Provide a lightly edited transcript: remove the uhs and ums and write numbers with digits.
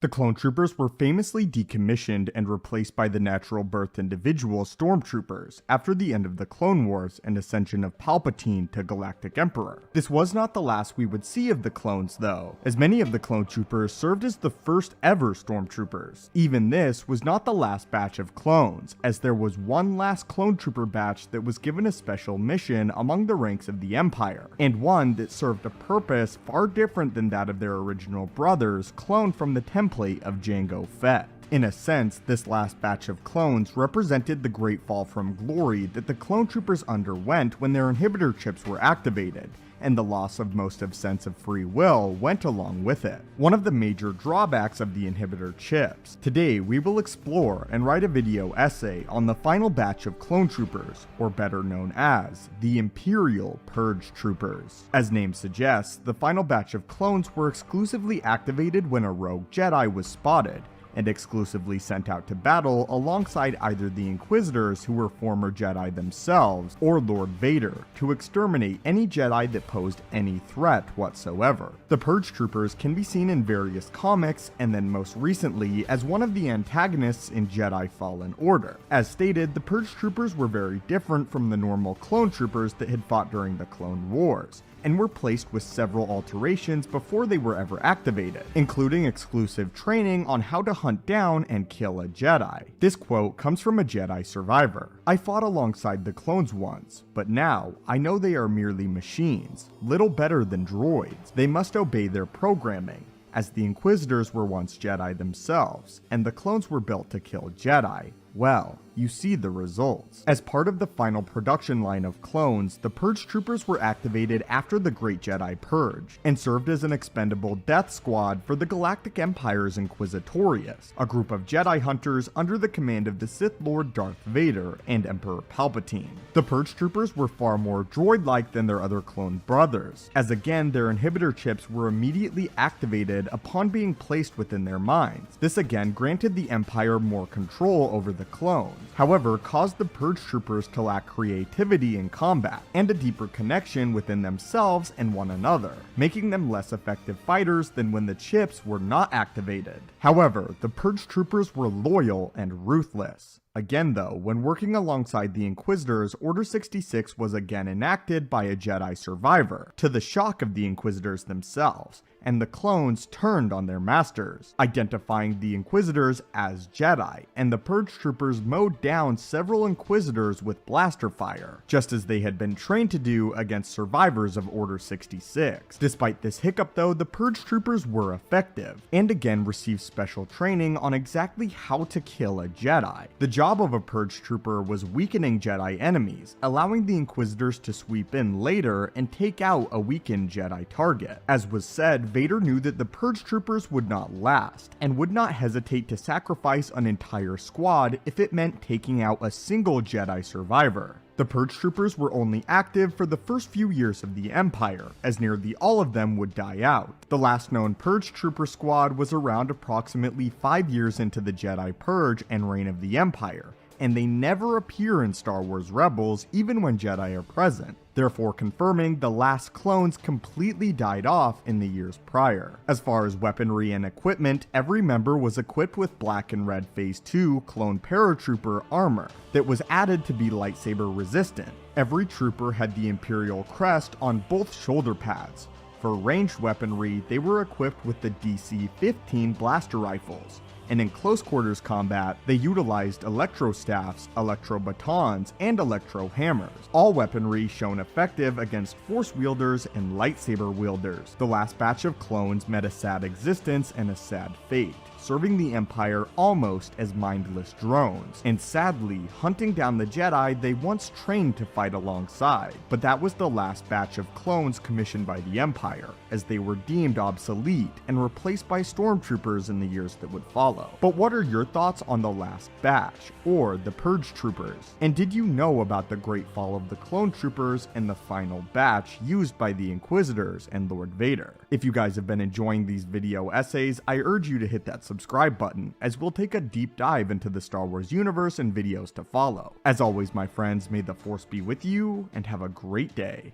The clone troopers were famously decommissioned and replaced by the natural birth individual stormtroopers after the end of the Clone Wars and ascension of Palpatine to Galactic Emperor. This was not the last we would see of the clones though, as many of the clone troopers served as the first ever stormtroopers. Even this was not the last batch of clones, as there was one last clone trooper batch that was given a special mission among the ranks of the Empire, and one that served a purpose far different than that of their original brothers cloned from the template of Jango Fett. In a sense, this last batch of clones represented the great fall from glory that the clone troopers underwent when their inhibitor chips were activated, and the loss of most of sense of free will went along with it. One of the major drawbacks of the inhibitor chips. Today we will explore and write a video essay on the final batch of clone troopers, or better known as the Imperial Purge Troopers. As name suggests, the final batch of clones were exclusively activated when a rogue Jedi was spotted, and exclusively sent out to battle alongside either the Inquisitors who were former Jedi themselves, or Lord Vader, to exterminate any Jedi that posed any threat whatsoever. The Purge Troopers can be seen in various comics, and then most recently as one of the antagonists in Jedi Fallen Order. As stated, the Purge Troopers were very different from the normal clone troopers that had fought during the Clone Wars, and were placed with several alterations before they were ever activated, including exclusive training on how to hunt down and kill a Jedi. This quote comes from a Jedi survivor. "I fought alongside the clones once, but now I know they are merely machines, little better than droids. They must obey their programming, as the Inquisitors were once Jedi themselves, and the clones were built to kill Jedi. Well, you see the results." As part of the final production line of clones, the Purge Troopers were activated after the Great Jedi Purge, and served as an expendable death squad for the Galactic Empire's Inquisitorius, a group of Jedi hunters under the command of the Sith Lord Darth Vader and Emperor Palpatine. The Purge Troopers were far more droid-like than their other clone brothers, as again their inhibitor chips were immediately activated upon being placed within their minds. This again granted the Empire more control over the clones, however caused the Purge Troopers to lack creativity in combat, and a deeper connection within themselves and one another, making them less effective fighters than when the chips were not activated. However, the Purge Troopers were loyal and ruthless. Again though, when working alongside the Inquisitors, Order 66 was again enacted by a Jedi survivor, to the shock of the Inquisitors themselves, and the clones turned on their masters, identifying the Inquisitors as Jedi, and the Purge Troopers mowed down several Inquisitors with blaster fire, just as they had been trained to do against survivors of Order 66. Despite this hiccup though, the Purge Troopers were effective, and again received special training on exactly how to kill a Jedi. The job of a Purge Trooper was weakening Jedi enemies, allowing the Inquisitors to sweep in later and take out a weakened Jedi target. As was said, Vader knew that the Purge Troopers would not last, and would not hesitate to sacrifice an entire squad if it meant taking out a single Jedi survivor. The Purge Troopers were only active for the first few years of the Empire, as nearly all of them would die out. The last known Purge Trooper squad was around approximately 5 years into the Jedi Purge and Reign of the Empire, and they never appear in Star Wars Rebels even when Jedi are present, therefore confirming the last clones completely died off in the years prior. As far as weaponry and equipment, every member was equipped with Black and Red Phase 2 clone paratrooper armor that was added to be lightsaber resistant. Every trooper had the Imperial crest on both shoulder pads. For ranged weaponry, they were equipped with the DC-15 blaster rifles, and in close quarters combat, they utilized electro staffs, electro batons, and electro hammers, all weaponry shown effective against force wielders and lightsaber wielders. The last batch of clones met a sad existence and a sad fate, serving the Empire almost as mindless drones, and sadly hunting down the Jedi they once trained to fight alongside. But that was the last batch of clones commissioned by the Empire, as they were deemed obsolete and replaced by stormtroopers in the years that would follow. But what are your thoughts on the last batch, or the Purge Troopers? And did you know about the great fall of the clone troopers and the final batch used by the Inquisitors and Lord Vader? If you guys have been enjoying these video essays, I urge you to hit that subscribe button, as we'll take a deep dive into the Star Wars universe and videos to follow. As always my friends, may the Force be with you, and have a great day.